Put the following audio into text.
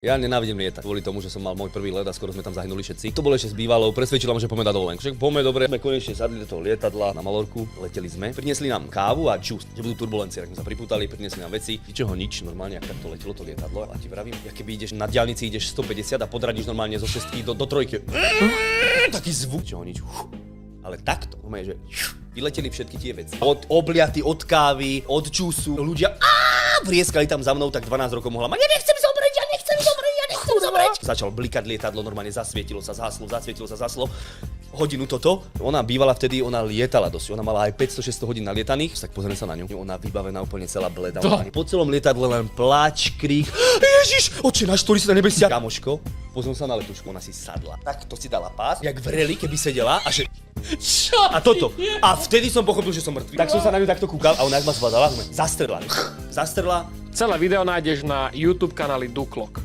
Ja nenávidím lietať, kvôli tomu, že som mal môj prvý let a skoro sme tam zahynuli všetci. To bolo ešte s bývalou, presvedčila ma, že poďme na dovolenku. Však poďme dobre, sme konečne sadli do toho lietadla na Malorku, leteli sme. Priniesli nám kávu a džús, že budú turbulencie, tak sme sa pripútali, priniesli nám veci, ničoho nič, normálne ak takto letelo to lietadlo. A ti vravím, ja keby ideš na diaľnici, ideš 150 a podradíš normálne zo šestky do trojky. Taký zvuk, čoho nič. Ale takto, že vyleteli všetky tie veci. Od obliaty, od kávy, od džúsu, ľudia vrieskali tam za mnou, tak 12 rokov mohla mať, ja nechcem zomrieť, ja nechcem zomrieť. Začal blikať lietadlo, normálne zasvietilo sa, zhaslo. Hodinu toto, ona bývala vtedy, ona lietala dosť, ona mala aj 500-600 hodín nalietaných, tak pozrieme sa na ňu. Ona vybavená úplne celá bleda. Po celom lietadle len pláč, krík. Ježiš, oče náš, ktorý si na nebesiach. Kamoško, pozriem sa na letušku, ona si sadla. Tak to si dala pás, jak vreli, keby sedela a že... Čo? A toto. A vtedy som pochopil, že som mŕtvý. Tak som sa na ňu takto kúkal a ona jak ma zbadala, zastrela. Celé video nájdeš na YouTube kanáli Duklok.